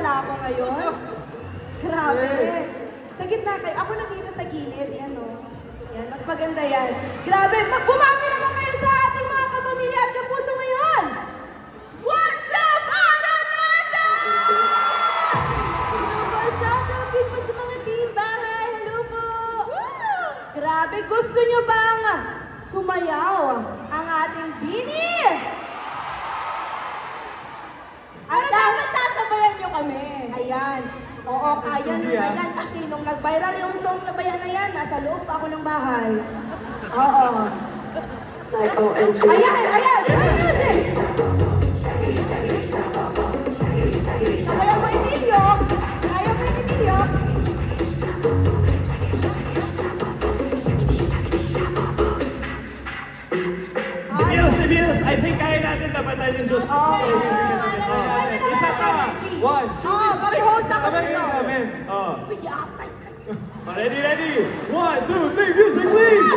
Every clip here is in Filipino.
pala ako ngayon. Grabe. Sa gitna kayo. Ako na dito sa gilid. Yan o. Yan, mas maganda yan. Grabe. Magbumati naman kayo sa ating mga kapamilya at kapuso ngayon. What's up, Araneta? Hello po. Shoutout din po sa mga team bahay. Hello po. Grabe. Gusto nyo bang sumayaw ang ating Bini? Pero dapat sasabayan nyo kami. Ayan. Oo, kaya nyo na yan. Kasi nung nag-viral yung song na bayan na yan, nasa loob pa ako ng bahay. Oo. Like OMG. Ayan, ayan! Ay, music! Kaya mo, Emilio! Kaya mo, Emilio! Sibilos, I think kaya natin tapatan yung Diyos. Isa pa. One, two, mag-host ako sabay dito. namin. Yatay! Ready, ready? One, two, three, music please!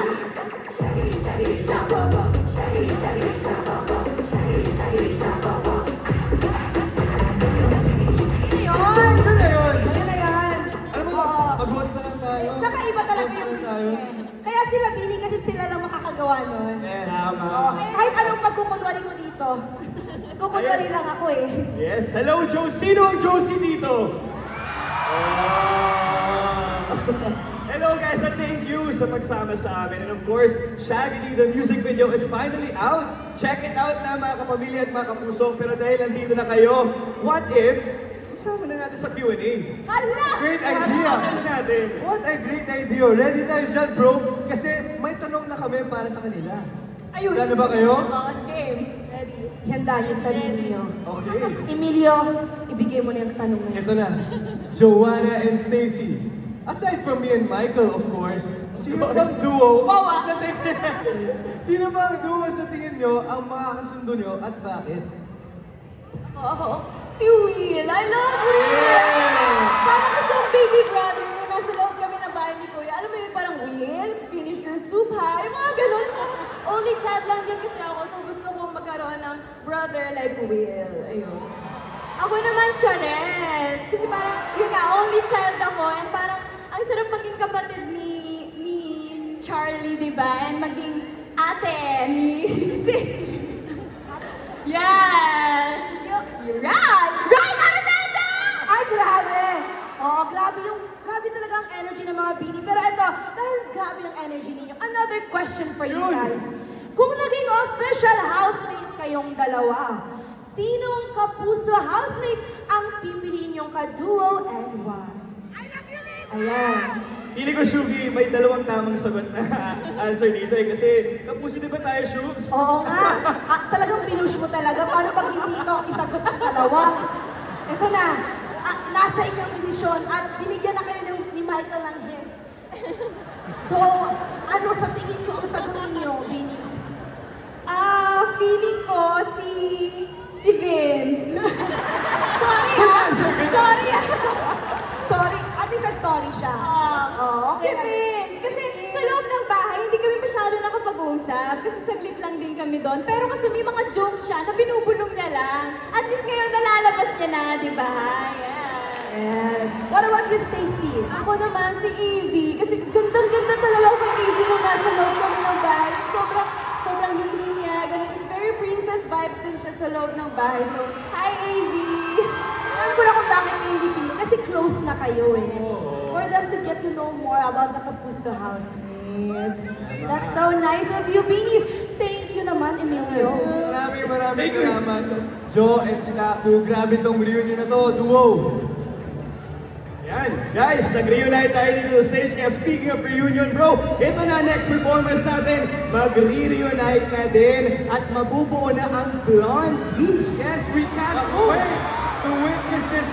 Ayun! Ano na yun? Ayun na yan. Alam mo, Oo. mag-host na lang tayo. Tsaka iba talaga Mag-host yung na lang tayo. Kaya sila Bini kasi sila lang makakagawa nun. Yes. Oo, kahit anong pagkukunwari ko dito. Kukunwari lang ako eh. Yes, hello Joe. Sino ang Josie dito? Hello guys, and thank you sa pagsama sa amin. And of course, Shaggy, the music video is finally out. Check it out na mga kapamilya at mga kapuso. Pero dahil nandito na kayo, what if kasama na natin sa Q&A? Hala! Great idea! Ano natin? What a great idea! Ready tayo dyan, bro? Kasi may tanong na kami para sa kanila. Ayun. Handa na ba kayo? Oo, game. Ready. Ihanda niyo sarili niyo. Okay. Emilio, ibigay mo na yung tanong na yun. Ito na. Joanna and Stacy. Aside from me and Michael, of course, sino bang duo sa tingin Sino bang duo sa tingin nyo ang makakasundo nyo at bakit? Oo. Si Will. I love Will! Parang ko siyang baby brother nung nasa loob kami ng bahay ni Kuya. Alam mo yun, parang Will, finish your soup ha? Yung mga ganun. So, parang only child lang din kasi ako. So gusto kong magkaroon ng brother like Will. Ayun. Ako naman, Chanes. Kasi parang, yun nga, only child ako. And parang, ang sarap maging kapatid ni Charlie, di ba? And maging ate ni... yes! You're right! Right, Araneta! Ay, grabe! Oo, grabe talaga ang energy ng mga Bini. Pero ito, dahil grabe ang energy ninyo, another question for you guys. Kung naging official housemate kayong dalawa, sinong kapuso housemate ang pipiliin niyong ka-duo and why? Ayan. Pili ko, Shugi, may dalawang tamang sagot na answer dito eh. Kasi kapuso di ba tayo, Shugs? Oo nga. Talagang pinush mo talaga. Paano pag hindi ikaw ang isagot ng dalawa? Ito na. Nasa inyong desisyon at binigyan na kayo ni Michael ng hint. So, ano sa tingin nyo ang sagot ninyo, Binis? Feeling ko si Vince. Sorry ah! Sorry ah! Sorry. At least sorry siya. Oo, Si okay. Vince. Kasi sa loob ng bahay, hindi kami masyado nakapag-usap. Kasi saglit lang din kami doon. Pero kasi may mga jokes siya na binubulong niya lang. At least ngayon nalalabas niya na, di ba? Yes. What about you, Stacy? Ako naman si Easy. Kasi gandang-ganda talaga kay Easy nung nasa loob kami ng bahay. Sobrang hindi niya. Ganun. It's very princess vibes din siya sa loob ng bahay. So, hi Easy! Alam ko na kung bakit kayo hindi pili. Kasi close na kayo eh. For them to get to know more about the Kapuso housemates. That's so nice of you, Binis. Thank you naman, Emilio. Maraming salamat. Joe and Snapu, grabe tong reunion na to, duo. Yan, guys, nag-reunite tayo dito sa stage. Kaya speaking of reunion, bro, ito na next performance natin. Mag-re-reunite na din at mabubuo na ang Blondies. Yes, we can't wait to witness this